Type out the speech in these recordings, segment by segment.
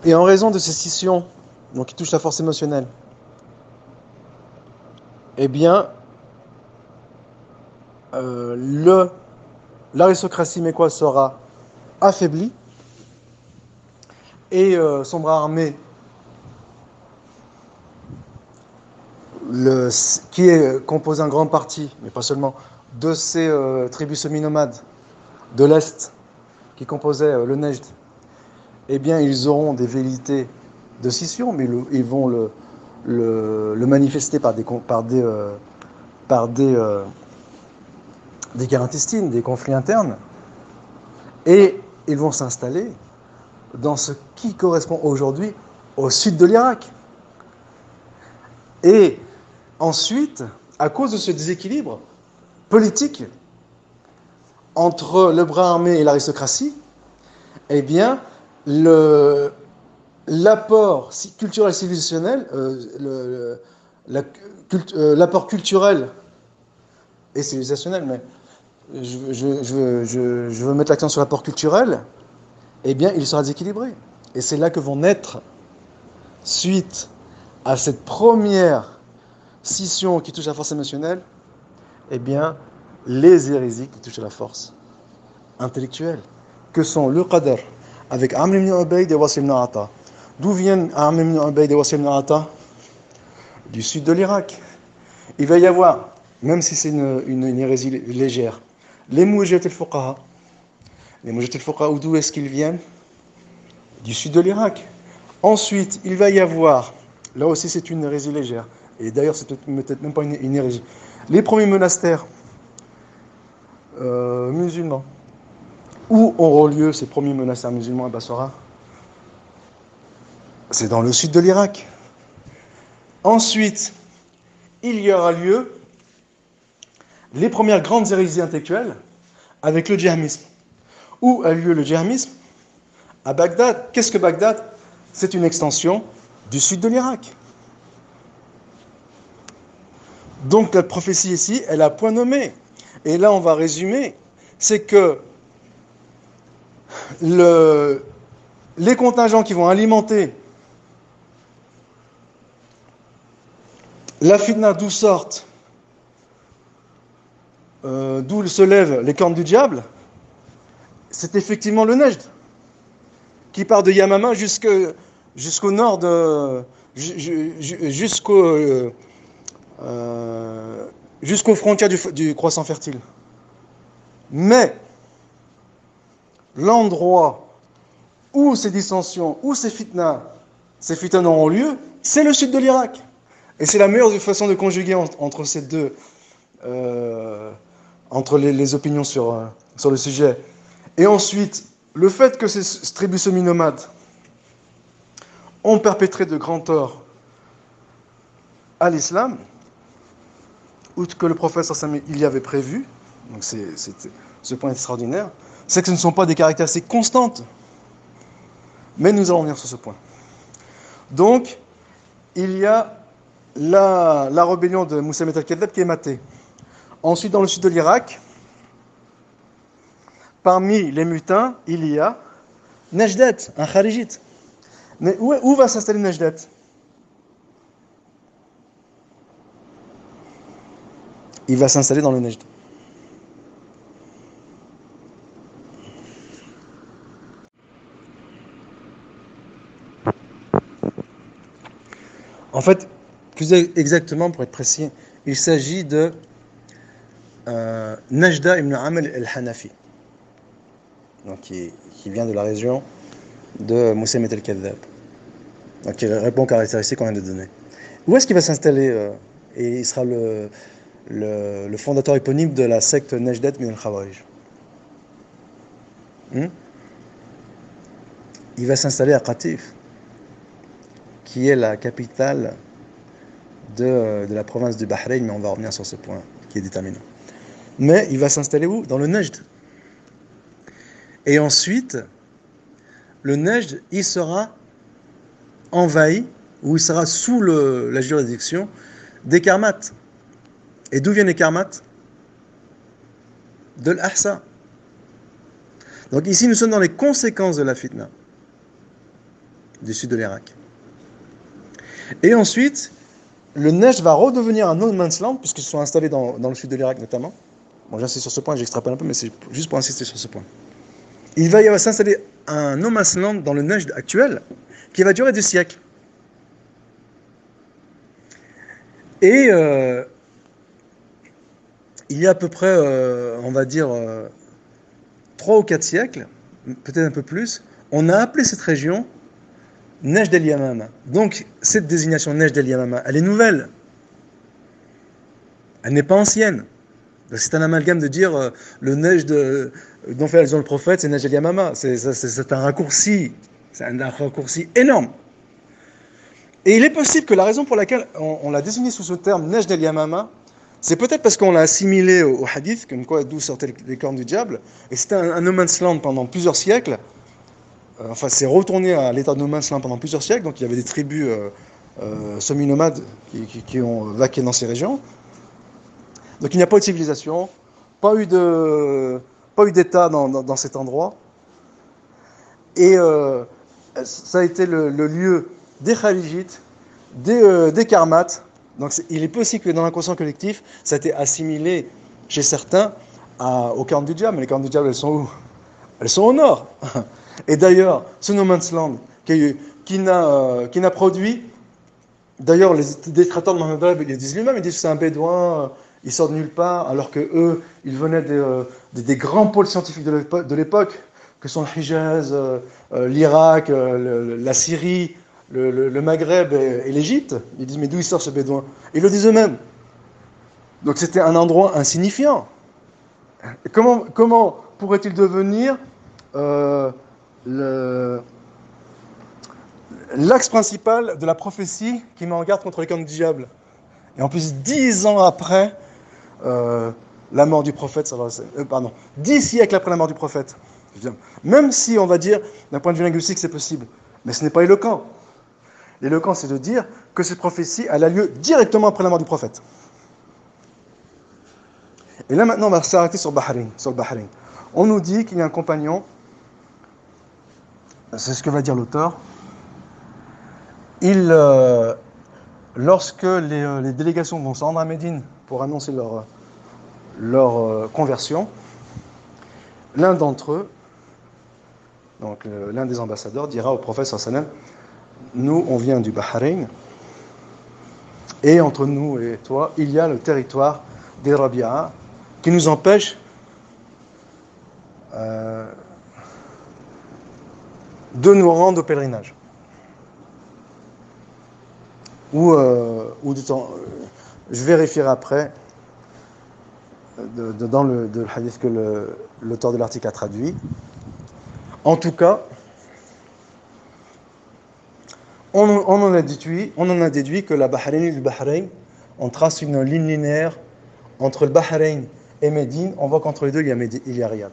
Et en raison de ces scissions, donc qui touchent la force émotionnelle, eh bien, euh, l'aristocratie mécoise sera affaiblie et son bras armé, qui est composé en grande partie, mais pas seulement, de ces tribus semi-nomades de l'Est qui composaient le Nejd, eh bien, ils auront des velléités de scission, mais ils vont le manifester par des guerres intestines, des conflits internes, et ils vont s'installer dans ce qui correspond aujourd'hui au sud de l'Irak. Et ensuite, à cause de ce déséquilibre politique entre le bras armé et l'aristocratie, eh bien, l'apport culturel civilisationnel, l'apport culturel et civilisationnel, mais je veux mettre l'accent sur l'apport culturel, eh bien, il sera déséquilibré. Et c'est là que vont naître, suite à cette première scission qui touche à la force émotionnelle, eh bien, les hérésies qui touchent à la force intellectuelle, que sont le Qadr, avec Amr ibn Ubayd et Wasil ibn Ata. D'où viennent Amr ibn Ubayd et Wasil ibn Ata? Du sud de l'Irak. Il va y avoir, même si c'est une hérésie légère, les Mujahid al-Fuqaha. Les Mujahid al-Fuqaha, d'où est-ce qu'ils viennent? Du sud de l'Irak. Ensuite, il va y avoir, là aussi c'est une hérésie légère, et d'ailleurs c'est peut-être même pas une hérésie, les premiers monastères musulmans. Où auront lieu ces premiers monastères musulmans à Bassora? C'est dans le sud de l'Irak. Ensuite, il y aura lieu les premières grandes hérésies intellectuelles avec le djihamisme. Où a lieu le djihamisme? À Bagdad. Qu'est-ce que Bagdad? C'est une extension du sud de l'Irak. Donc la prophétie ici, elle a point nommé. Et là, on va résumer. C'est que les contingents qui vont alimenter la fitna d'où sortent, d'où se lèvent les cornes du diable, c'est effectivement le Nejd, qui part de Yamama jusqu'au nord jusqu'aux frontières du croissant fertile. Mais l'endroit où ces dissensions, où ces fitnas auront lieu, c'est le sud de l'Irak. Et c'est la meilleure façon de conjuguer entre ces deux, entre les opinions sur le sujet. Et ensuite, le fait que ces tribus semi-nomades ont perpétré de grands torts à l'islam, ou que le prophète il y avait prévu, donc ce point est extraordinaire, c'est que ce ne sont pas des caractéristiques constantes. Mais nous allons venir sur ce point. Donc, il y a la rébellion de Moussaïmet al-Kadhab qui est matée. Ensuite, dans le sud de l'Irak, parmi les mutins, il y a Najdat, un kharijite. Mais où va s'installer Najdat? Il va s'installer dans le Najd. En fait, plus exactement, pour être précis, il s'agit de Najda ibn Amr al-Hanafi, donc qui vient de la région de Moussaïmet al-Kadhab, donc qui répond aux caractéristiques qu'on vient de donner. Où est-ce qu'il va s'installer et il sera le fondateur éponyme de la secte Najdat min al-Khawarij. Il va s'installer à Qatif, qui est la capitale de la province du Bahreïn, mais on va revenir sur ce point qui est déterminant. Mais il va s'installer où? Dans le Najd. Et ensuite, le Najd, il sera envahi, ou il sera sous la juridiction des Karmates. Et d'où viennent les Karmates? De l'Ahsa. Donc ici, nous sommes dans les conséquences de la fitna. du sud de l'Irak. Et ensuite, le Nejd va redevenir un no man's land, puisqu'ils se sont installés dans le sud de l'Irak notamment. Bon, j'insiste sur ce point, j'extrapole un peu, mais c'est juste pour insister sur ce point. Il va y avoir s'installer un no man's land dans le Nejd actuel, qui va durer des siècles. Et il y a à peu près, on va dire, 3 ou 4 siècles, peut-être un peu plus, on a appelé cette région Nejd el-Yamama. Donc, cette désignation Nejd el-Yamama, elle est nouvelle. Elle n'est pas ancienne. C'est un amalgame de dire le Nejd dont fait allusion le prophète, c'est Nejd el-Yamama. C'est un raccourci. C'est un raccourci énorme. Et il est possible que la raison pour laquelle on l'a désigné sous ce terme Nejd el-Yamama, c'est peut-être parce qu'on l'a assimilé au hadith, comme quoi d'où sortaient les cornes du diable, et c'était un no man's land pendant plusieurs siècles. Enfin, c'est retourné à l'état de no man's land pendant plusieurs siècles, donc il y avait des tribus semi-nomades qui ont vaqué dans ces régions. Donc il n'y a pas eu de civilisation, pas eu d'État dans cet endroit. Et ça a été le lieu des Khalijites, des Karmates. Donc il est possible que dans l'inconscient collectif, ça a été assimilé chez certains aux cornes du diable. Mais les cornes du diable, elles sont où? Elles sont au nord. Et d'ailleurs, ce no man's land qui n'a produit, d'ailleurs les détracteurs de Mohammed Wahhab, ils disent lui-même, ils disent que c'est un bédouin, il sort de nulle part, alors que eux, ils venaient des grands pôles scientifiques de l'époque, que sont le Hijaz, l'Irak, la Syrie, le Maghreb et l'Égypte. Ils disent, mais d'où il sort ce bédouin? Ils le disent eux-mêmes. Donc c'était un endroit insignifiant. Comment pourrait-il devenir l'axe principal de la prophétie qui met en garde contre les cornes du diable? Et en plus, 10 ans après la mort du prophète, 10 siècles après la mort du prophète. Même si, on va dire, d'un point de vue linguistique, c'est possible. Mais ce n'est pas éloquent. L'éloquent, c'est de dire que cette prophétie, elle a lieu directement après la mort du prophète. Et là, maintenant, on va s'arrêter sur le Bahreïn. On nous dit qu'il y a un compagnon, c'est ce que va dire l'auteur, lorsque les délégations vont se rendre à Médine pour annoncer leur conversion, l'un d'entre eux, donc l'un des ambassadeurs, dira au prophète sallallahu alayhi wa sallam, nous, on vient du Bahreïn, et entre nous et toi, il y a le territoire des Rabi'a qui nous empêche de nous rendre au pèlerinage. Ou du temps, je vérifierai après dans le hadith que l'auteur de l'article a traduit. En tout cas, on en a déduit que la Bahreïn et le Bahreïn, on trace une ligne linéaire entre le Bahreïn et Médine. On voit qu'entre les deux, il y a Riyad.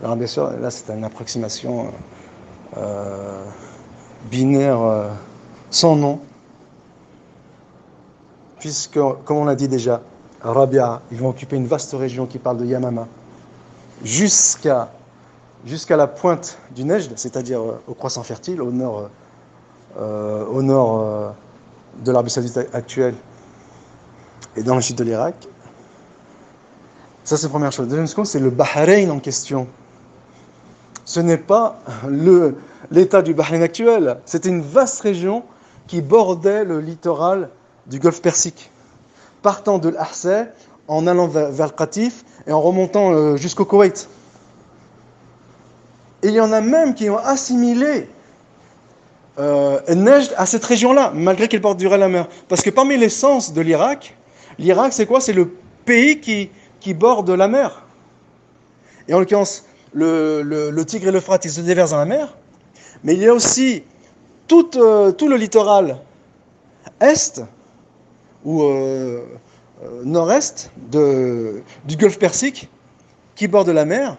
Alors bien sûr, là c'est une approximation binaire sans nom, puisque, comme on l'a dit déjà, Rabia, ils vont occuper une vaste région qui parle de Yamama, jusqu'à la pointe du Nejd, c'est-à-dire au croissant fertile, au nord de l'Arabie Saoudite actuelle et dans le sud de l'Irak. Ça, c'est la première chose. Deuxième chose, c'est le Bahreïn en question. Ce n'est pas l'état du Bahreïn actuel. C'était une vaste région qui bordait le littoral du golfe Persique, partant de l'Ahsa, en allant vers le Qatif et en remontant jusqu'au Koweït. Et il y en a même qui ont assimilé Nejd à cette région-là, malgré qu'elle borderait la mer. Parce que parmi les sens de l'Irak, c'est quoi? C'est le pays qui borde la mer. Et en l'occurrence, le Tigre et l'Euphrate, ils se déversent dans la mer. Mais il y a aussi tout le littoral est ou nord-est du golfe Persique qui borde la mer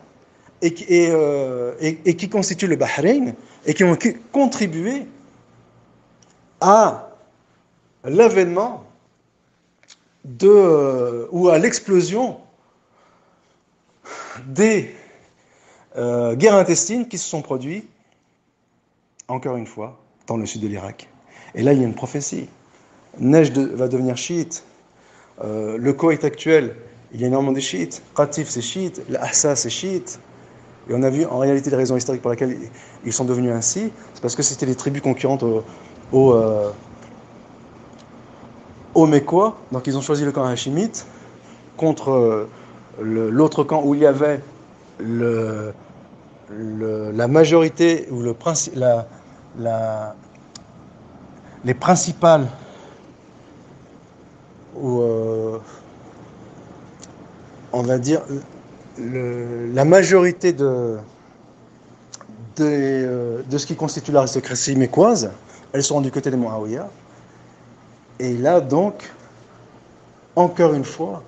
et qui constitue le Bahreïn et qui ont contribué à l'avènement ou à l'explosion des guerres intestines qui se sont produites encore une fois, dans le sud de l'Irak. Et là, il y a une prophétie. Nejd va devenir chiite. Le Koweït actuel, il y a énormément de chiites. Qatif, c'est chiite. L'Ahsa, c'est chiite. Et on a vu en réalité les raisons historiques pour lesquelles ils sont devenus ainsi. C'est parce que c'était les tribus concurrentes aux Mécois. Donc ils ont choisi le camp hachimite contre l'autre camp où il y avait la majorité ou les principales ou on va dire la majorité de ce qui constitue l'aristocratie mécoise, elles sont du côté des Muawiyah. Et là donc, encore une fois,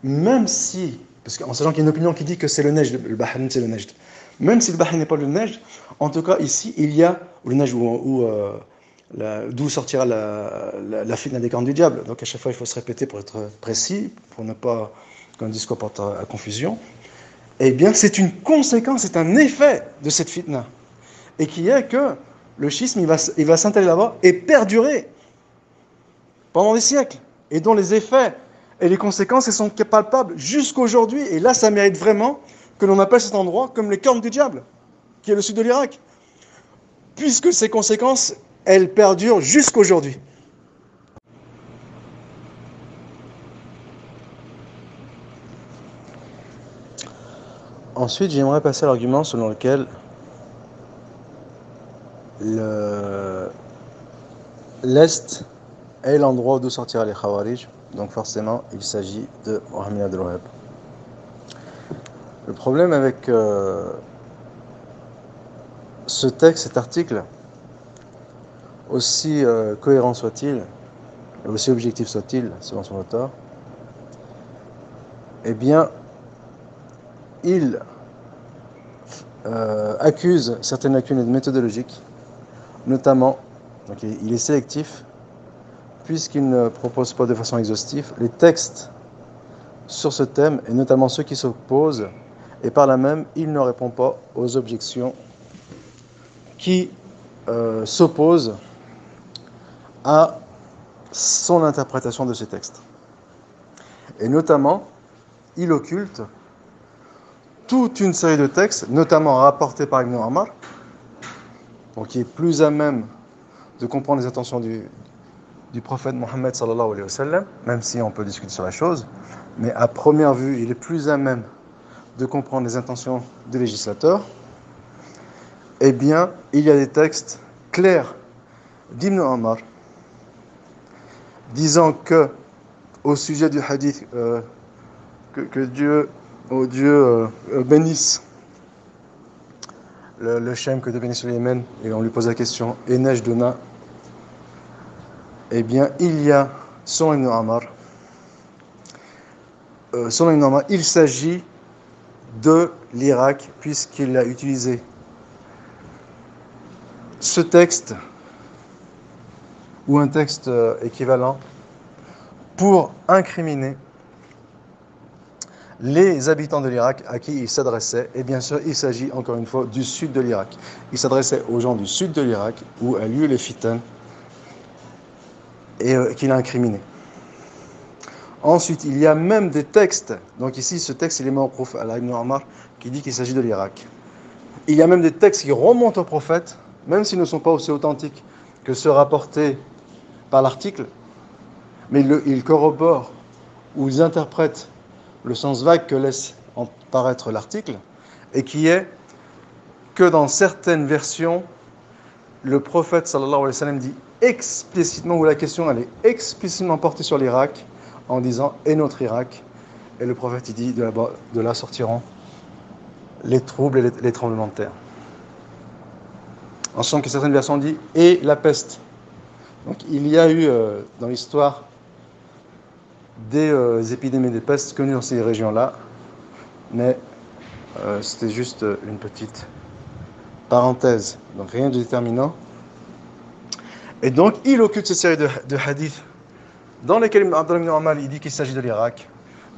même si, parce qu'en sachant qu'il y a une opinion qui dit que c'est le Nejd, le Bahreïn c'est le Nejd, même si le Bahreïn n'est pas le Nejd, en tout cas ici il y a, ou le Nejd d'où sortira la fitna des cornes du diable. Donc à chaque fois il faut se répéter pour être précis, pour ne pas qu'un discours porte à confusion. Eh bien c'est une conséquence, c'est un effet de cette fitna. Et qui est que le schisme il va s'installer là-bas et perdurer pendant des siècles. Et dont les effets et les conséquences elles sont palpables jusqu'aujourd'hui. Et là ça mérite vraiment que l'on appelle cet endroit comme les cornes du diable, qui est le sud de l'Irak. Puisque ces conséquences elles perdurent jusqu'aujourd'hui. Ensuite, j'aimerais passer à l'argument selon lequel l'Est est l'endroit d'où sortira les Khawarij. Donc forcément, il s'agit de Mohammed Abdel-Wahhab. Le problème avec ce texte, cet article, aussi cohérent soit-il, et aussi objectif soit-il, selon son auteur, eh bien, il accuse certaines lacunes méthodologiques, notamment, donc il est sélectif, puisqu'il ne propose pas de façon exhaustive les textes sur ce thème, et notamment ceux qui s'opposent, et par là même, il ne répond pas aux objections qui s'opposent à son interprétation de ces textes. Et notamment, il occulte toute une série de textes, notamment rapportés par Ibn Omar, donc qui est plus à même de comprendre les intentions du prophète Mohammed sallallahu alayhi wa sallam, même si on peut discuter sur la chose, mais à première vue, il est plus à même de comprendre les intentions des législateurs. Eh bien, il y a des textes clairs d'Ibn Omar disant que, au sujet du hadith, que Dieu bénisse le Shem que Dieu bénisse le Yémen, et on lui pose la question, et neige demain, eh bien, il y a, selon Ibn Omar, il s'agit de l'Irak, puisqu'il a utilisé ce texte, ou un texte équivalent, pour incriminer les habitants de l'Irak à qui il s'adressait. Et bien sûr, il s'agit encore une fois du sud de l'Irak. Il s'adressait aux gens du sud de l'Irak, où a lieu les fitans, et qu'il a incriminé. Ensuite, il y a même des textes, donc ici ce texte il est mawqouf à Ibn Omar, qui dit qu'il s'agit de l'Irak. Il y a même des textes qui remontent au prophète, même s'ils ne sont pas aussi authentiques que ceux rapportés par l'article, mais ils corroborent ou ils interprètent le sens vague que laisse en paraître l'article, et qui est que dans certaines versions, le prophète sallallahu alayhi wa sallam dit explicitement, ou la question elle est explicitement portée sur l'Irak, en disant « et notre Irak », et le prophète il dit de là sortiront les troubles et les tremblements de terre. En sachant que certaines versions disent « et la peste ». Donc il y a eu dans l'histoire des épidémies de peste connues dans ces régions-là, mais c'était juste une petite parenthèse, donc rien de déterminant. Et donc il occupe cette série de hadiths dans lesquels Abdullah ibn Omar il dit qu'il s'agit de l'Irak,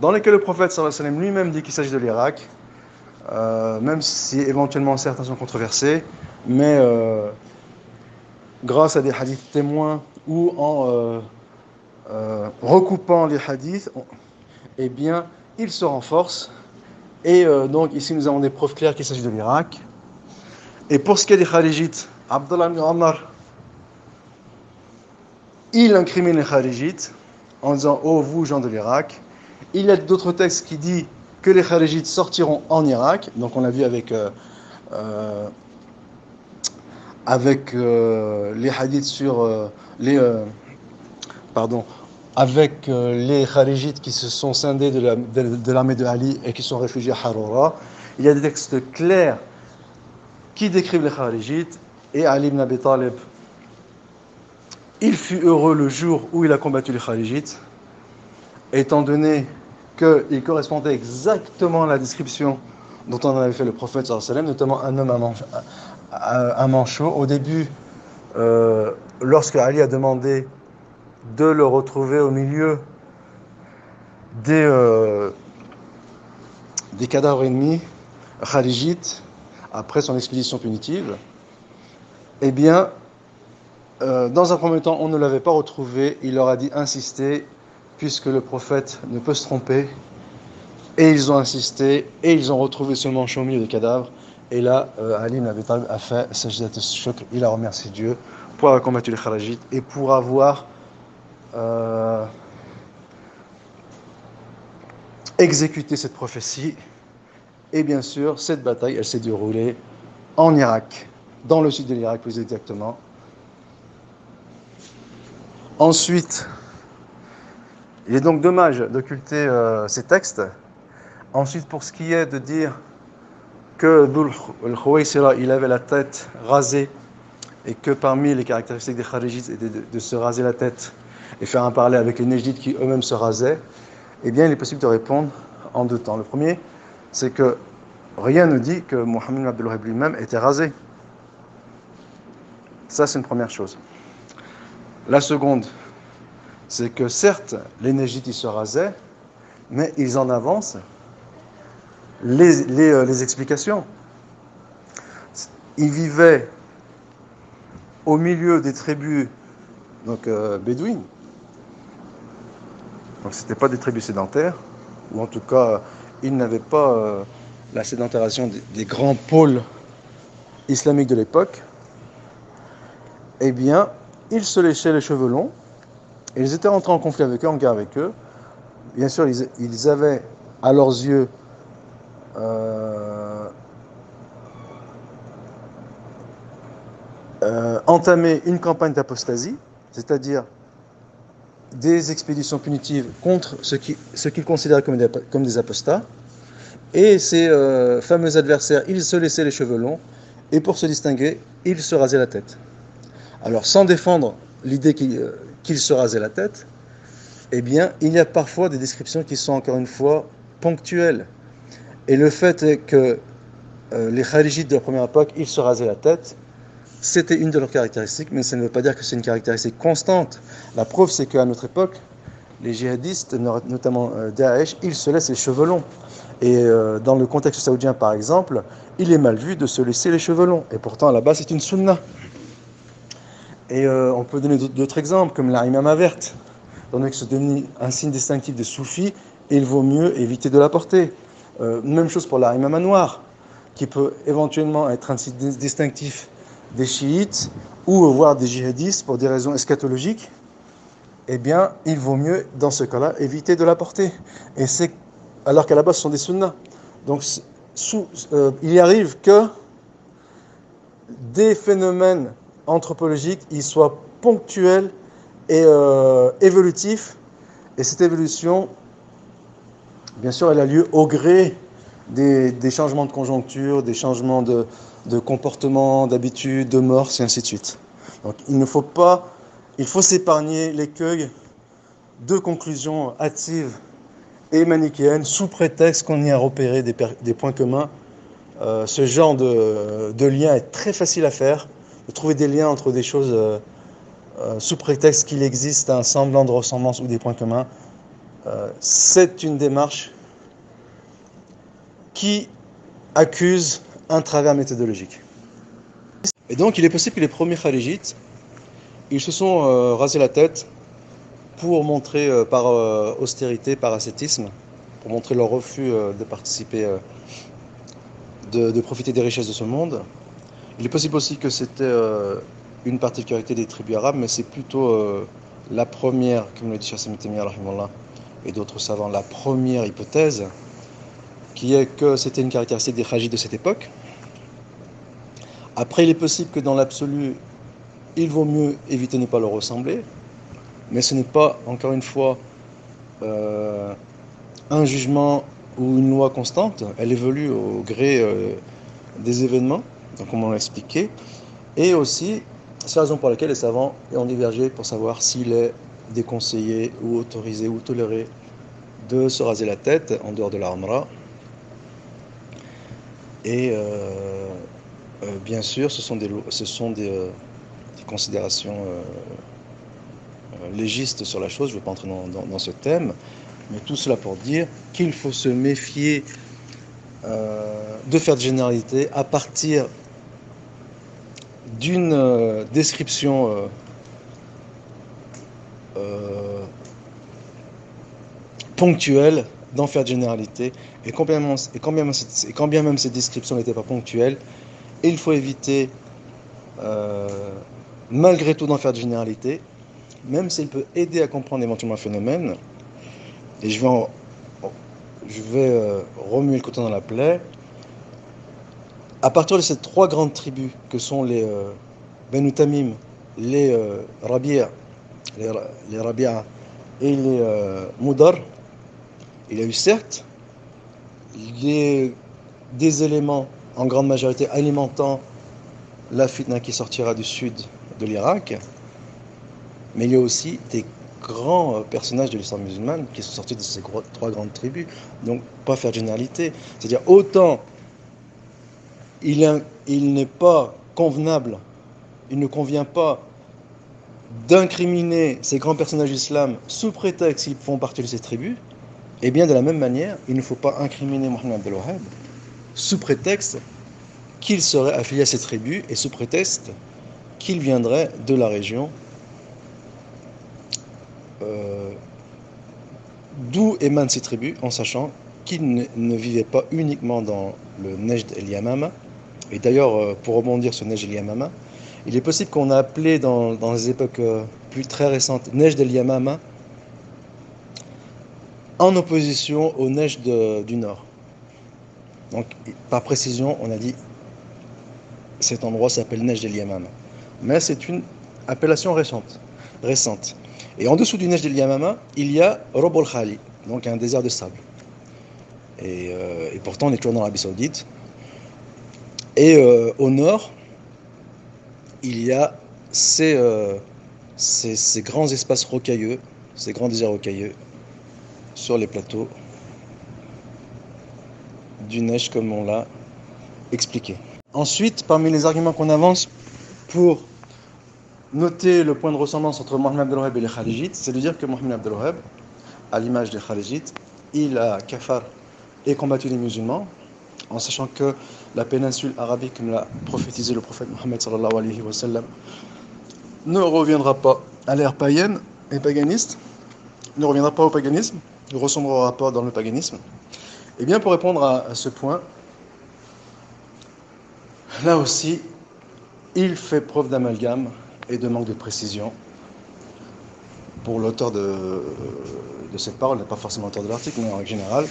dans lesquels le prophète sallallahu alayhi wa sallam lui-même dit qu'il s'agit de l'Irak, même si éventuellement certains sont controversés, mais grâce à des hadiths témoins ou en recoupant les hadiths, eh bien, ils se renforcent. Et donc, ici, nous avons des preuves claires qu'il s'agit de l'Irak. Et pour ce qui est des Kharijites, Abdullah ibn Omar, il incrimine les Kharijites en disant « Oh, vous, gens de l'Irak ». Il y a d'autres textes qui disent que les Kharijites sortiront en Irak. Donc, on l'a vu avec les hadiths sur avec les Kharijites qui se sont scindés de l'armée de Ali et qui sont réfugiés à Harura. Il y a des textes clairs qui décrivent les Kharijites, et Ali ibn Abi Talib, il fut heureux le jour où il a combattu les Kharijites, étant donné qu'il correspondait exactement à la description dont on avait fait le prophète sallallahu alayhi wa sallam, notamment un homme à manchot. Au début, lorsque Ali a demandé de le retrouver au milieu des cadavres ennemis kharijites après son expédition punitive, eh bien, dans un premier temps, on ne l'avait pas retrouvé. Il leur a dit insister, puisque le prophète ne peut se tromper. Et ils ont insisté, et ils ont retrouvé ce manchot au milieu des cadavres. Et là, Ali ibn Abi Talib a fait sajdat al-shukr. Il a remercié Dieu pour avoir combattu les Kharijites et pour avoir exécuté cette prophétie. Et bien sûr, cette bataille, elle s'est déroulée en Irak, dans le sud de l'Irak plus exactement. Ensuite, il est donc dommage d'occulter ces textes. Ensuite, pour ce qui est de dire que Dhul al-Khuwaysira, il avait la tête rasée et que parmi les caractéristiques des Kharijites était de se raser la tête et faire un parallèle avec les Nejdites qui eux-mêmes se rasaient, eh bien, il est possible de répondre en deux temps. Le premier, c'est que rien ne dit que Mohammed ibn Abdul Wahhab lui-même était rasé. Ça, c'est une première chose. La seconde, c'est que certes, les Nejdites, ils se rasaient, mais ils en avancent les explications. Ils vivaient au milieu des tribus bédouines. Donc ce n'étaient pas des tribus sédentaires, ou en tout cas, ils n'avaient pas la sédentarisation des grands pôles islamiques de l'époque. Eh bien, ils se léchaient les cheveux longs, et ils étaient rentrés en conflit avec eux, en guerre avec eux. Bien sûr, ils avaient, à leurs yeux, entamé une campagne d'apostasie, c'est-à-dire des expéditions punitives contre ce qu'ils considéraient comme des apostats. Et ces fameux adversaires, ils se laissaient les cheveux longs, et pour se distinguer, ils se rasaient la tête. Alors, sans défendre l'idée qu'ils se rasaient la tête, eh bien, il y a parfois des descriptions qui sont encore une fois ponctuelles. Et le fait est que les Kharijites de la première époque, ils se rasaient la tête, c'était une de leurs caractéristiques, mais ça ne veut pas dire que c'est une caractéristique constante. La preuve, c'est qu'à notre époque, les djihadistes, notamment Daesh, ils se laissent les cheveux longs. Et dans le contexte saoudien, par exemple, il est mal vu de se laisser les cheveux longs. Et pourtant, là-bas, c'est une sunna. Et on peut donner d'autres exemples, comme la imama verte. Étant donné que c'est devenu un signe distinctif des soufis, il vaut mieux éviter de la porter. Même chose pour la imama noire, qui peut éventuellement être un signe distinctif des chiites ou voire des djihadistes pour des raisons eschatologiques. Eh bien, il vaut mieux, dans ce cas-là, éviter de la porter. Et c'est alors qu'à la base, ce sont des sunnas. Donc, il arrive que des phénomènes anthropologiques, ils soient ponctuels et évolutifs. Et cette évolution, bien sûr, elle a lieu au gré des changements de conjoncture, des changements de comportement, d'habitude, de mœurs, et ainsi de suite. Donc, il faut s'épargner l'écueil de conclusions hâtives et manichéennes sous prétexte qu'on y a repéré des points communs. Ce genre de lien est très facile à faire, de trouver des liens entre des choses sous prétexte qu'il existe un semblant de ressemblance ou des points communs. C'est une démarche qui accuse un travers méthodologique. Et donc il est possible que les premiers kharijites, ils se sont rasés la tête pour montrer par austérité, par ascétisme, pour montrer leur refus de participer, de profiter des richesses de ce monde. Il est possible aussi que c'était une particularité des tribus arabes, mais c'est plutôt la première, comme le dit Cheikh Sami Taymiyya rahimahullah, et d'autres savants, la première hypothèse, qui est que c'était une caractéristique des Khajites de cette époque. Après, il est possible que dans l'absolu, il vaut mieux éviter de ne pas leur ressembler, mais ce n'est pas, encore une fois, un jugement ou une loi constante. Elle évolue au gré des événements, donc comme on l'a expliqué, et aussi, c'est la raison pour laquelle les savants ont divergé pour savoir s'il est déconseillé ou autorisé ou toléré de se raser la tête en dehors de la Umrah. Et bien sûr, ce sont des considérations légistes sur la chose. Je ne vais pas entrer dans ce thème, mais tout cela pour dire qu'il faut se méfier de faire de généralité à partir d'une description ponctuelle, d'en faire de généralité, et quand bien même cette description n'était pas ponctuelle, il faut éviter malgré tout d'en faire de généralité, même s'il peut aider à comprendre éventuellement un phénomène. Et je vais remuer le coton dans la plaie. À partir de ces trois grandes tribus que sont les Banu Tamim, les Rabi'a et les Mudar, il y a eu certes des éléments en grande majorité alimentant la fitna qui sortira du sud de l'Irak, mais il y a aussi des grands personnages de l'islam musulman qui sont sortis de ces trois grandes tribus. Donc pas faire de généralité, c'est-à-dire autant il n'est pas convenable, il ne convient pas d'incriminer ces grands personnages de l'islam sous prétexte qu'ils font partie de ces tribus, et bien de la même manière, il ne faut pas incriminer Mohammed Abdel Wahhab sous prétexte qu'il serait affilié à ces tribus et sous prétexte qu'il viendrait de la région d'où émanent ces tribus, en sachant qu'il ne vivait pas uniquement dans le Nejd el-Yamama. Et d'ailleurs, pour rebondir sur Nejd el-Yamama, il est possible qu'on a appelé dans les époques plus très récentes Nejd el-Yamama en opposition au Nejd du Nord. Donc, par précision, on a dit cet endroit s'appelle Nejd el-Yamama. Mais c'est une appellation récente. Et en dessous du Nejd el-Yamama, il y a Rob al-Khali, donc un désert de sable. Et pourtant, on est toujours dans l'Arabie Saoudite. Et au nord, il y a ces grands espaces rocailleux, ces grands déserts rocailleux, sur les plateaux du Neige, comme on l'a expliqué. Ensuite, parmi les arguments qu'on avance pour noter le point de ressemblance entre Mohammed Abdel Wahhab et les Khalijites, c'est de dire que Mohammed Abdel Wahhab, à l'image des Khalijites, il a kafar et combattu les musulmans, en sachant que la péninsule arabique, comme l'a prophétisé le prophète Mohammed sallallahu alayhi wa sallam, ne reviendra pas à l'ère païenne et paganiste, ne reviendra pas au paganisme, ne ressemblera pas dans le paganisme. Et bien pour répondre à ce point, là aussi, il fait preuve d'amalgame et de manque de précision. Pour l'auteur de cette parole, n'est pas forcément l'auteur de l'article, mais en général,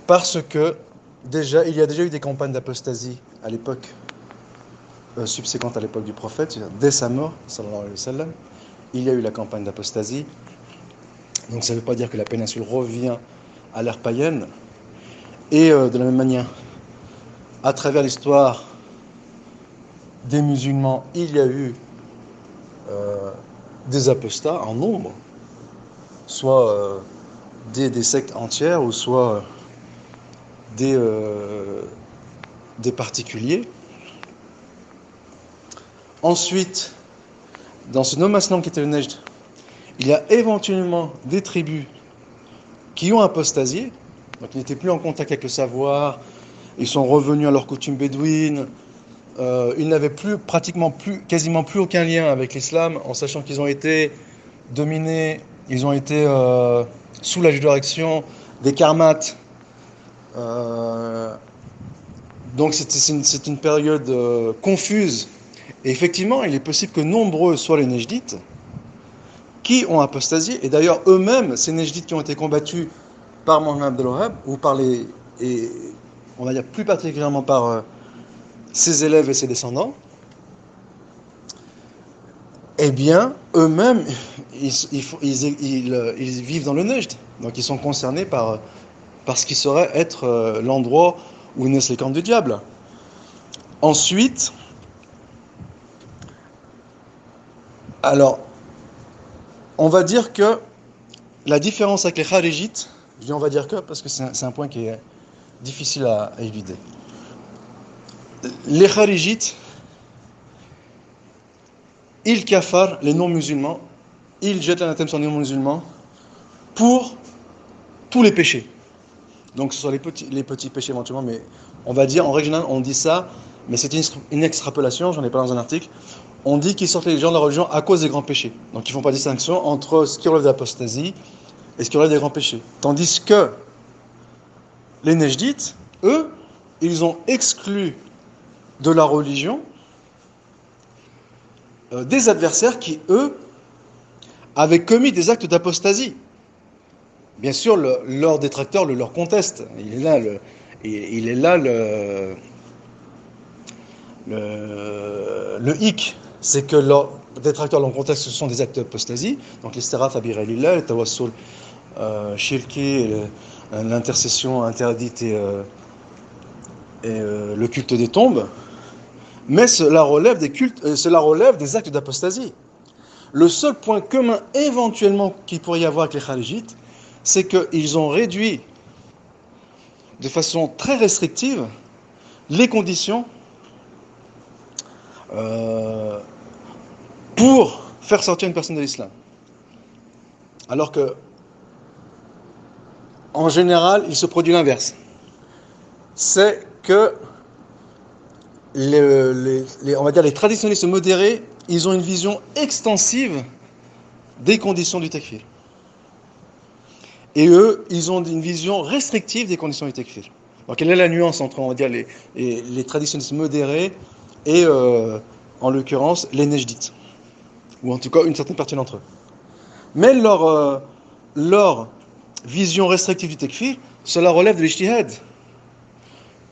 parce que il y a déjà eu des campagnes d'apostasie à l'époque subséquente à l'époque du prophète, dès sa mort, sallallahu alayhi wa sallam, il y a eu la campagne d'apostasie. Donc ça ne veut pas dire que la péninsule revient à l'ère païenne. Et de la même manière, à travers l'histoire des musulmans, il y a eu des apostats en nombre, soit des sectes entières, ou soit des particuliers. Ensuite, dans ce nomaslam qui était le Nejd, il y a éventuellement des tribus qui ont apostasié, donc ils n'étaient plus en contact avec le savoir, ils sont revenus à leurs coutumes bédouines, ils n'avaient quasiment plus aucun lien avec l'islam, en sachant qu'ils ont été dominés, ils ont été sous la direction des Karmates. Donc c'est une période confuse. Et effectivement, il est possible que nombreux soient les Nejdites qui ont apostasié. Et d'ailleurs, eux-mêmes, ces Nejdites qui ont été combattus par Mohammed Abdel Wahhab, ou par et on va dire plus particulièrement par ses élèves et ses descendants, eh bien, eux-mêmes, ils vivent dans le Nejd. Donc ils sont concernés par ce qui serait être l'endroit où naissent les camps du diable. Ensuite, alors, on va dire que la différence avec les Kharijites, je dis on va dire que parce que c'est un point qui est difficile à éluder. Les Kharijites, ils kafarent les non-musulmans, ils jettent l'anathème sur les non-musulmans pour tous les péchés. Donc ce sont les petits péchés éventuellement, mais on va dire, en règle générale, on dit ça, mais c'est une extrapolation, j'en ai parlé dans un article, on dit qu'ils sortent les gens de la religion à cause des grands péchés. Donc ils ne font pas de distinction entre ce qui relève de l'apostasie et ce qui relève des grands péchés. Tandis que les Nejdites, eux, ils ont exclu de la religion des adversaires qui, eux, avaient commis des actes d'apostasie. Bien sûr, leurs détracteurs leur contestent. Il est là le hic, c'est que leurs détracteurs leur contestent, ce sont des actes d'apostasie. Donc l'istiraf abir al-illah, le tawassul shirki, l'intercession interdite et le culte des tombes. Mais cela relève des actes d'apostasie. Le seul point commun éventuellement qu'il pourrait y avoir avec les Kharijites, c'est qu'ils ont réduit de façon très restrictive les conditions pour faire sortir une personne de l'islam. Alors que, en général, il se produit l'inverse. C'est que on va dire les traditionalistes modérés, ils ont une vision extensive des conditions du takfir. Et eux, ils ont une vision restrictive des conditions du takfir. Donc, quelle est la nuance entre, on va dire, les traditionalistes modérés et, en l'occurrence, les nejdites, ou en tout cas une certaine partie d'entre eux. Mais leur vision restrictive du takfir, cela relève de l'ijtihad.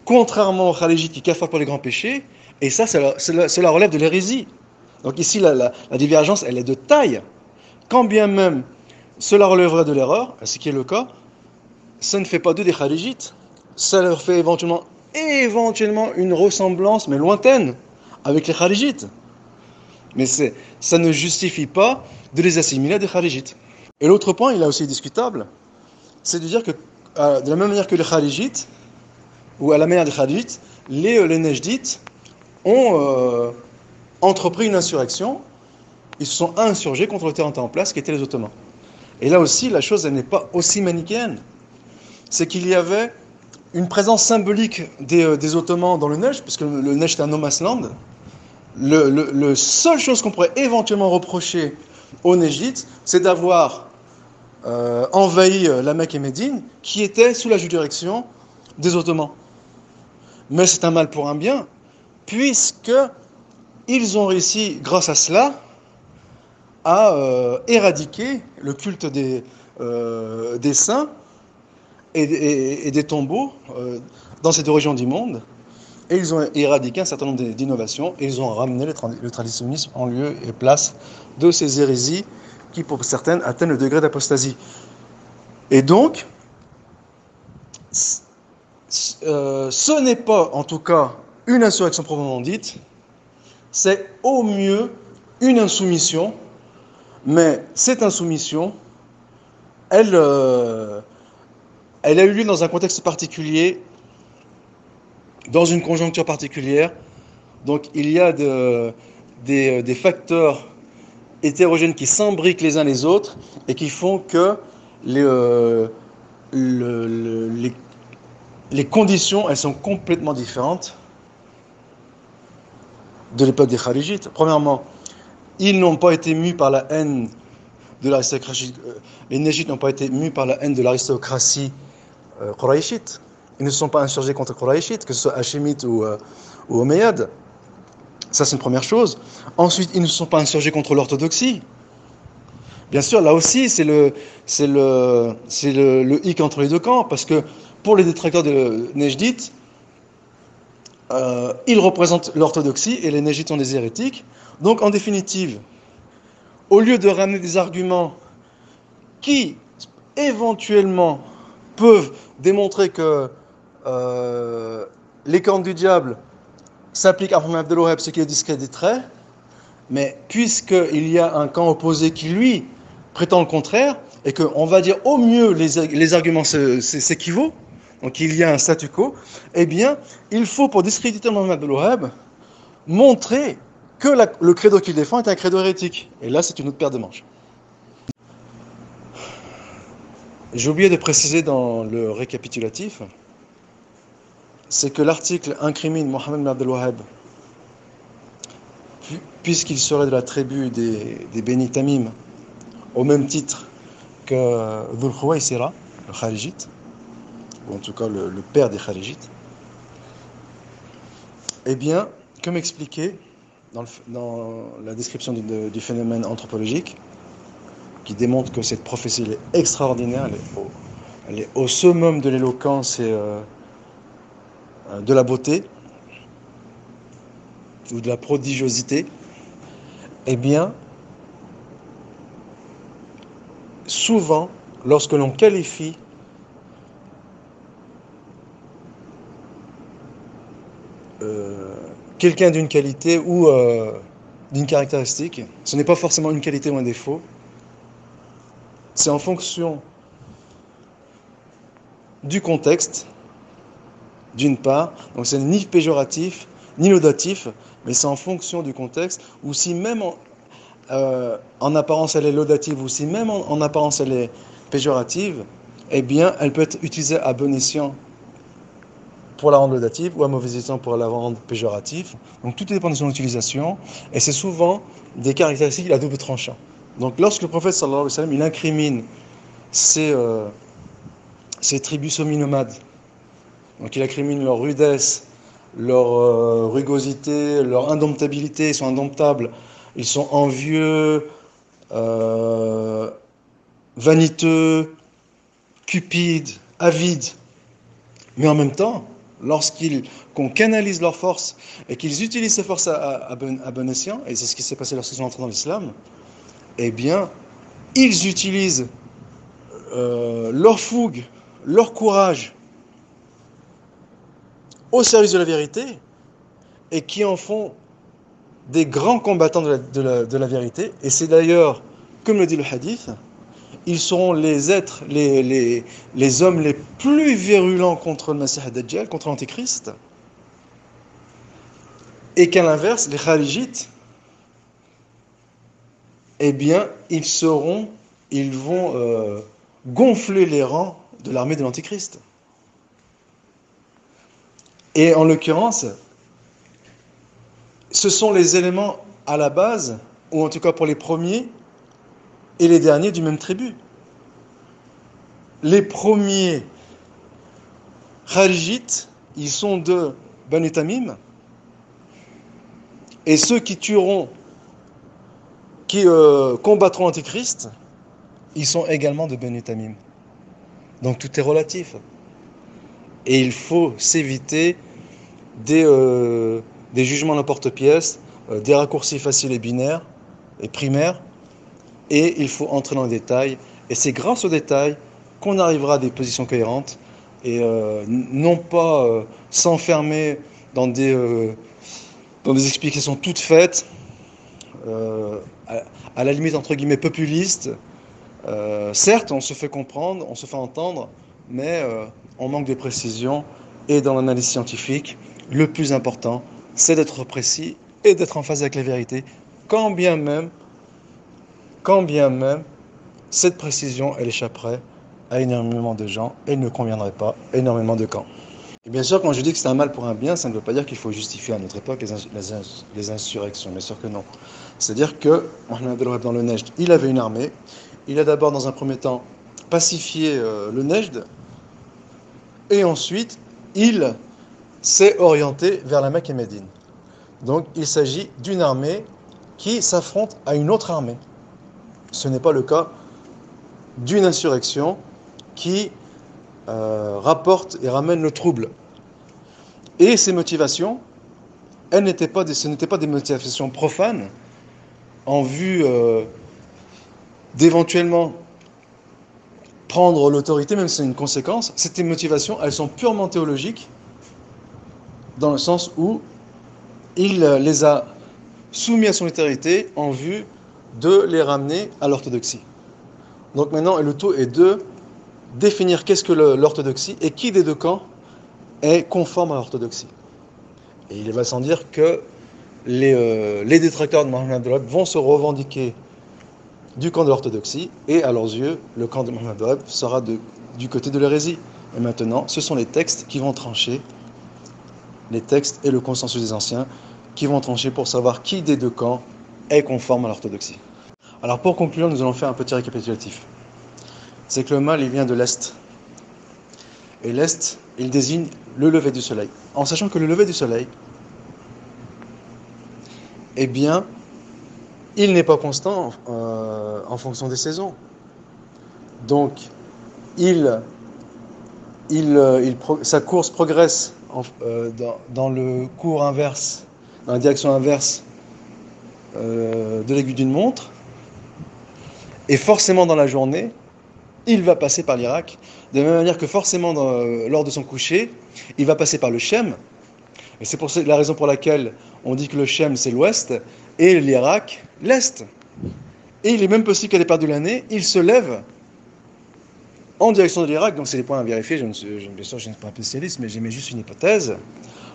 Contrairement aux kharijites qui kafarent pour les grands péchés, et ça, cela relève de l'hérésie. Donc ici, la divergence, elle est de taille. Quand bien même cela relèverait de l'erreur, ce qui est le cas, ça ne fait pas d'eux des kharijites. Ça leur fait éventuellement une ressemblance, mais lointaine, avec les kharijites. Mais ça ne justifie pas de les assimiler à des kharijites. Et l'autre point, il est aussi discutable, c'est de dire que, de la même manière que les kharijites, ou à la manière des kharijites, les nejdites ont entrepris une insurrection, ils se sont insurgés contre le terrain en place, qui étaient les Ottomans. Et là aussi, la chose, elle n'est pas aussi manichéenne. C'est qu'il y avait une présence symbolique des Ottomans dans le Nejd, puisque le Nejd est un no man's land. Le seule chose qu'on pourrait éventuellement reprocher aux Nejdites, c'est d'avoir envahi la Mecque et Médine, qui était sous la juridiction des Ottomans. Mais c'est un mal pour un bien, puisque ils ont réussi, grâce à cela, à éradiquer le culte des saints et des tombeaux dans ces deux régions du monde. Et ils ont éradiqué un certain nombre d'innovations et ils ont ramené le traditionnisme en lieu et place de ces hérésies qui, pour certaines, atteignent le degré d'apostasie. Et donc, ce n'est pas, en tout cas, une insurrection proprement dite, c'est au mieux une insoumission, mais cette insoumission, elle a eu lieu dans un contexte particulier, dans une conjoncture particulière. Donc il y a des facteurs hétérogènes qui s'imbriquent les uns les autres et qui font que les conditions, elles sont complètement différentes de l'époque des Kharijites. Premièrement, ils n'ont pas été mus par la haine de l'aristocratie. Les Négites n'ont pas été mus par la haine de l'aristocratie quraïchite. Ils ne se sont pas insurgés contre les Quraïchites, que ce soit Hachémites ou Omeyyades. Ça, c'est une première chose. Ensuite, ils ne se sont pas insurgés contre l'orthodoxie. Bien sûr, là aussi, c'est le hic entre les deux camps, parce que pour les détracteurs de Nejdites, ils représentent l'orthodoxie et les Négites sont des hérétiques. Donc, en définitive, au lieu de ramener des arguments qui, éventuellement, peuvent démontrer que les cornes du diable s'appliquent à Mohammed Abdel Wahhab, ce qui le discréditerait, mais puisqu'il y a un camp opposé qui, lui, prétend le contraire, et qu'on va dire au mieux les arguments s'équivaut, donc il y a un statu quo, eh bien, il faut, pour discréditer Mohammed Abdel Wahhab, montrer que le credo qu'il défend est un credo hérétique. Et là, c'est une autre paire de manches. J'ai oublié de préciser dans le récapitulatif, c'est que l'article incrimine Mohammed Abdel Wahhab, puisqu'il serait de la tribu des Beni Tamim, au même titre que Dhul Khuwaysira, le Kharijite, ou en tout cas le père des Kharijites. Eh bien, comme expliqué dans la description du phénomène anthropologique, qui démontre que cette prophétie est extraordinaire, elle est au summum de l'éloquence et de la beauté, ou de la prodigiosité, eh bien, souvent, lorsque l'on qualifie quelqu'un d'une qualité ou d'une caractéristique, ce n'est pas forcément une qualité ou un défaut, c'est en fonction du contexte, d'une part, donc c'est ni péjoratif, ni laudatif, mais c'est en fonction du contexte, ou si même en apparence elle est laudative, ou si même en apparence elle est péjorative, eh bien elle peut être utilisée à bon escient pour la rendre laudative, ou à mauvais escient pour la rendre péjorative. Donc tout dépend de son utilisation, et c'est souvent des caractéristiques à double tranchant. Donc lorsque le prophète sallallahu alayhi wa sallam, il incrimine ces tribus semi-nomades, donc il incrimine leur rudesse, leur rugosité, leur indomptabilité, ils sont indomptables, ils sont envieux, vaniteux, cupides, avides. Mais en même temps, qu'on canalise leurs forces et qu'ils utilisent ces forces à bon escient, et c'est ce qui s'est passé lorsqu'ils sont entrés dans l'islam, eh bien, ils utilisent leur fougue, leur courage au service de la vérité, et qui en font des grands combattants de la vérité. Et c'est d'ailleurs, comme le dit le hadith, ils seront les êtres, les hommes les plus virulents contre le Masih ad-Dajjal, contre l'Antéchrist. Et qu'à l'inverse, les Kharijites, eh bien, ils vont gonfler les rangs de l'armée de l'Antéchrist. Et en l'occurrence, ce sont les éléments à la base, ou en tout cas pour les premiers et les derniers du même tribu. Les premiers Kharijites, ils sont de Banu Tamim, et ceux qui combattront l'Antéchrist, ils sont également de Banu Tamim. Donc tout est relatif. Et il faut s'éviter des jugements n'importe-pièce, des raccourcis faciles et binaires et primaires, et il faut entrer dans le détail. Et c'est grâce aux détails qu'on arrivera à des positions cohérentes, et non pas s'enfermer dans des explications toutes faites, à la limite entre guillemets populistes. Certes, on se fait comprendre, on se fait entendre, mais on manque de précision. Et dans l'analyse scientifique, le plus important, c'est d'être précis et d'être en phase avec la vérité, quand bien même cette précision, elle échapperait à énormément de gens et ne conviendrait pas à énormément de camps. Et bien sûr, quand je dis que c'est un mal pour un bien, ça ne veut pas dire qu'il faut justifier à notre époque les insurrections. Bien sûr que non. C'est-à-dire que Mohamed El-Wahhab dans le Nejd, il avait une armée. Il a d'abord, dans un premier temps, pacifié le Nejd. Et ensuite, il s'est orienté vers la Mecque et Médine. Donc, il s'agit d'une armée qui s'affronte à une autre armée. Ce n'est pas le cas d'une insurrection qui rapporte et ramène le trouble. Et ces motivations, ce n'étaient pas des motivations profanes en vue d'éventuellement prendre l'autorité, même si c'est une conséquence. Ces motivations, elles sont purement théologiques, dans le sens où il les a soumis à son autorité en vue de les ramener à l'orthodoxie. Donc maintenant, le tout est de définir qu'est-ce que l'orthodoxie et qui des deux camps est conforme à l'orthodoxie. Et il va sans dire que les détracteurs de Mohamed El-Wahhab vont se revendiquer du camp de l'orthodoxie, et à leurs yeux, le camp de Mohamed El-Wahhab sera du côté de l'hérésie. Et maintenant, ce sont les textes qui vont trancher, les textes et le consensus des anciens, qui vont trancher pour savoir qui des deux camps est conforme à l'orthodoxie. Alors pour conclure, nous allons faire un petit récapitulatif. C'est que le mal, il vient de l'Est. Et l'Est, il désigne le lever du soleil. En sachant que le lever du soleil, eh bien, il n'est pas constant en fonction des saisons. Donc, sa course progresse dans le cours inverse, dans la direction inverse de l'aiguille d'une montre. Et forcément, dans la journée, il va passer par l'Irak. De la même manière que forcément, lors de son coucher, il va passer par le Shem. Et c'est la raison pour laquelle on dit que le Shem, c'est l'ouest, et l'Irak, l'est. Et il est même possible qu'à départ de l'année, il se lève en direction de l'Irak. Donc c'est des points à vérifier. Bien sûr, je ne suis pas un spécialiste, mais j'émets juste une hypothèse.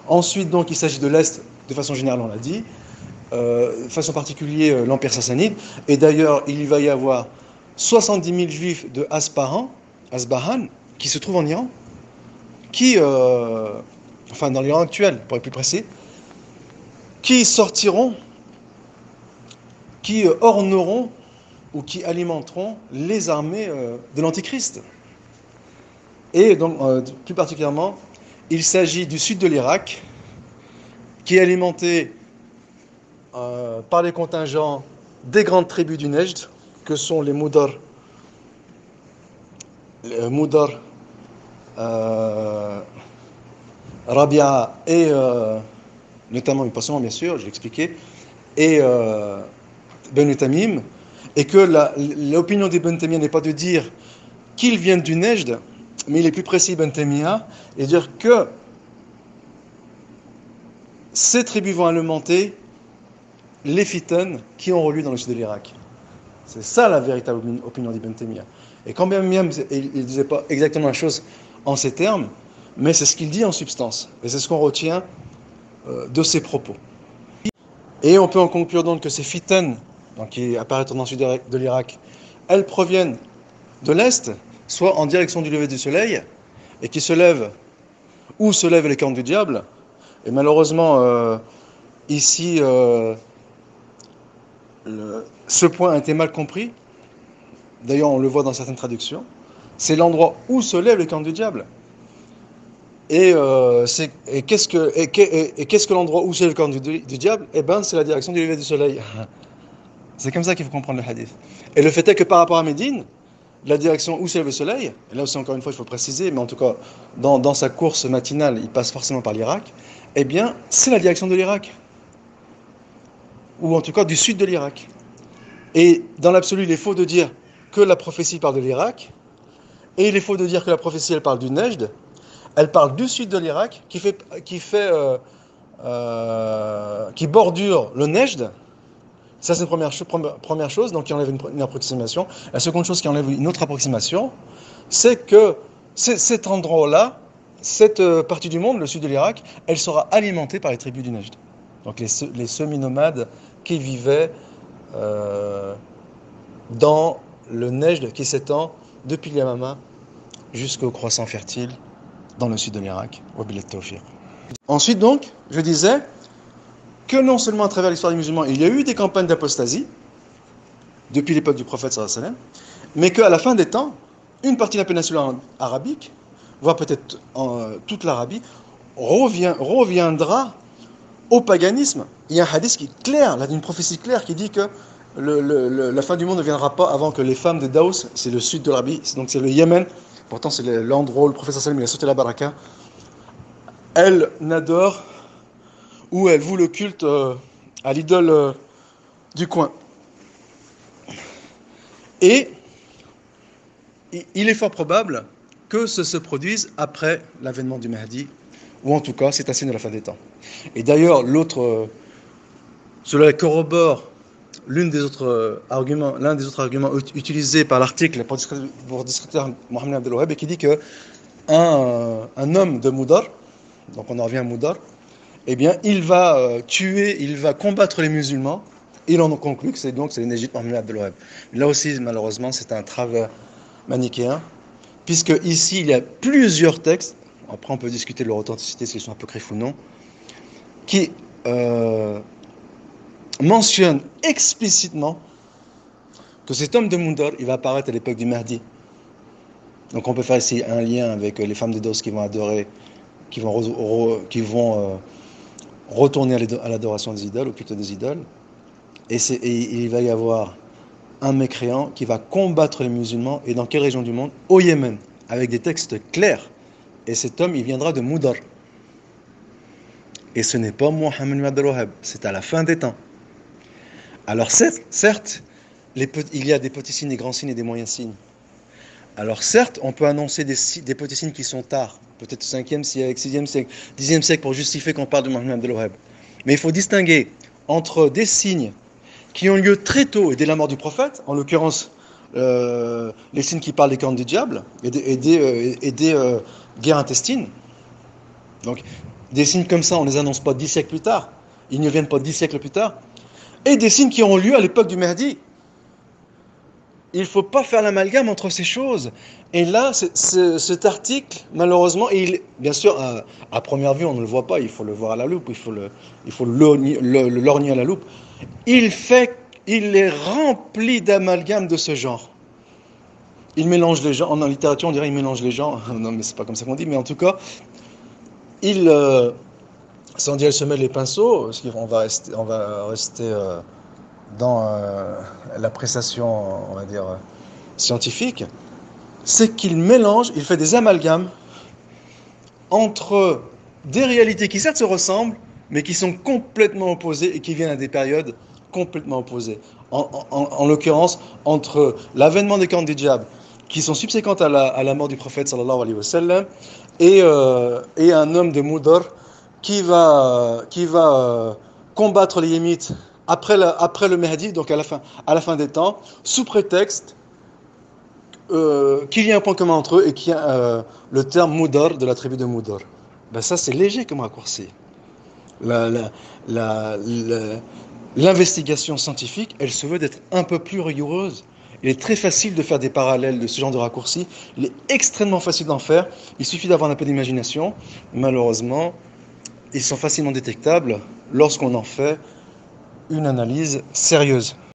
Ensuite, donc, il s'agit de l'est, de façon générale, on l'a dit. De façon particulière, l'Empire sassanide. Et d'ailleurs, il va y avoir 70 000 juifs de Asbahan, qui se trouvent en Iran, enfin dans l'Iran actuel, pour être plus précis, qui sortiront, qui orneront ou qui alimenteront les armées de l'Antichrist. Et donc, plus particulièrement, il s'agit du sud de l'Irak, qui est alimenté par les contingents des grandes tribus du Nejd, que sont les Moudar, Rabia et notamment, pas seulement bien sûr, je l'ai expliqué, et Banu Tamim, et que l'opinion des Banu Tamim n'est pas de dire qu'ils viennent du Nejd, mais il est plus précis, Ibn Taymiyyah, et dire que ces tribus vont alimenter les fitanes qui ont relu dans le sud de l'Irak. C'est ça la véritable opinion d'Ibn Taymiyyah. Et quand bien même il ne disait pas exactement la chose en ces termes, mais c'est ce qu'il dit en substance. Et c'est ce qu'on retient de ses propos. Et on peut en conclure donc que ces fitanes, donc, qui apparaissent dans le sud de l'Irak, elles proviennent de l'Est, soit en direction du lever du soleil, et qui se lèvent, où se lèvent les cornes du diable. Et malheureusement, ici, ce point a été mal compris. D'ailleurs, on le voit dans certaines traductions. C'est l'endroit où se lèvent les cornes du diable. Et qu'est-ce que l'endroit où se lèvent les cornes du diable? Eh bien, c'est la direction du lever du soleil. C'est comme ça qu'il faut comprendre le hadith. Et le fait est que par rapport à Médine, la direction où se lève le soleil, et là aussi encore une fois il faut préciser, mais en tout cas dans sa course matinale, il passe forcément par l'Irak, eh bien c'est la direction de l'Irak. Ou en tout cas du sud de l'Irak. Et dans l'absolu, il est faux de dire que la prophétie parle de l'Irak, et il est faux de dire que la prophétie elle parle du Nejd, elle parle du sud de l'Irak, qui bordure le Nejd. Ça c'est la première chose, donc qui enlève une approximation. La seconde chose qui enlève une autre approximation, c'est que cet endroit-là, cette partie du monde, le sud de l'Irak, elle sera alimentée par les tribus du Nejd. Donc les semi-nomades qui vivaient dans le Nejd qui s'étend depuis l'Yamama jusqu'au croissant fertile dans le sud de l'Irak. Wabillahi tawfiq. Ensuite donc, je disais que non seulement à travers l'histoire des musulmans, il y a eu des campagnes d'apostasie, depuis l'époque du prophète sallallahu alayhi wa sallam, mais qu'à la fin des temps, une partie de la péninsule arabique, voire peut-être toute l'Arabie, reviendra au paganisme. Il y a un hadith qui est clair, là, une prophétie claire qui dit que la fin du monde ne viendra pas avant que les femmes de Daous, c'est le sud de l'Arabie, donc c'est le Yémen, pourtant c'est l'endroit où le prophète sallallahu alayhi wa sallam il a sauté la baraka, elles n'adorent ou elles vouent le culte à l'idole du coin. Et il est fort probable que ce se produise après l'avènement du Mahdi, ou en tout cas, c'est un signe de la fin des temps. Et d'ailleurs, cela corrobore l'un des autres arguments utilisés par l'article pour discréditer Mohammed Abdel Wahhab, et qui dit que un homme de Moudar, donc on en revient à Moudar, eh bien, il va combattre les musulmans. Il en conclut que c'est l'énergie de Mohammed Abdel Wahhab. Là aussi, malheureusement, c'est un travers manichéen, puisque ici, il y a plusieurs textes, après on peut discuter de leur authenticité, s'ils sont apocryphes ou non, qui mentionnent explicitement que cet homme de Moudar, il va apparaître à l'époque du Mahdi. Donc on peut faire ici un lien avec les femmes de Daous qui vont adorer, qui vont retourner à l'adoration des idoles, au culte des idoles. Et il va y avoir un mécréant qui va combattre les musulmans. Et dans quelle région du monde? Au Yémen, avec des textes clairs. Et cet homme, il viendra de Moudar. Et ce n'est pas Mohammed Abdel Wahhab, c'est à la fin des temps. Alors certes, il y a des petits signes, des grands signes et des moyens signes. Alors certes, on peut annoncer des petits signes qui sont tard, peut-être au 5e siècle, 6e siècle, 10e siècle, pour justifier qu'on parle de Mohammed Abdel Wahhab. Mais il faut distinguer entre des signes qui ont lieu très tôt et dès la mort du prophète, en l'occurrence les signes qui parlent des cornes du diable et des guerres intestines. Donc des signes comme ça, on ne les annonce pas 10 siècles plus tard, ils ne viennent pas 10 siècles plus tard, et des signes qui auront lieu à l'époque du Mahdi. Il ne faut pas faire l'amalgame entre ces choses. Et là, cet article, malheureusement, bien sûr, à première vue, on ne le voit pas, il faut le voir à la loupe, il faut le lorgner à la loupe. Il est rempli d'amalgames de ce genre. Il mélange les gens, en littérature on dirait il mélange les gens, non mais c'est pas comme ça qu'on dit, mais en tout cas, sans dire il se mêle les pinceaux, parce qu'on va rester dans l'appréciation, on va dire, scientifique, c'est qu'il mélange, il fait des amalgames entre des réalités qui certes se ressemblent, mais qui sont complètement opposées et qui viennent à des périodes complètement opposées. En l'occurrence, entre l'avènement des cornes du diable, qui sont subséquentes à la mort du prophète sallallahu alayhi wa sallam, et un homme de Moudar qui va combattre les Yémites après le Mahdi, donc à la fin des temps, sous prétexte qu'il y a un point commun entre eux et qu'il y a le terme Moudar de la tribu de Moudar. Ben ça c'est léger comme raccourci. L'investigation scientifique, elle se veut d'être un peu plus rigoureuse. Il est très facile de faire des parallèles de ce genre de raccourcis. Il est extrêmement facile d'en faire. Il suffit d'avoir un peu d'imagination. Malheureusement, ils sont facilement détectables lorsqu'on en fait une analyse sérieuse.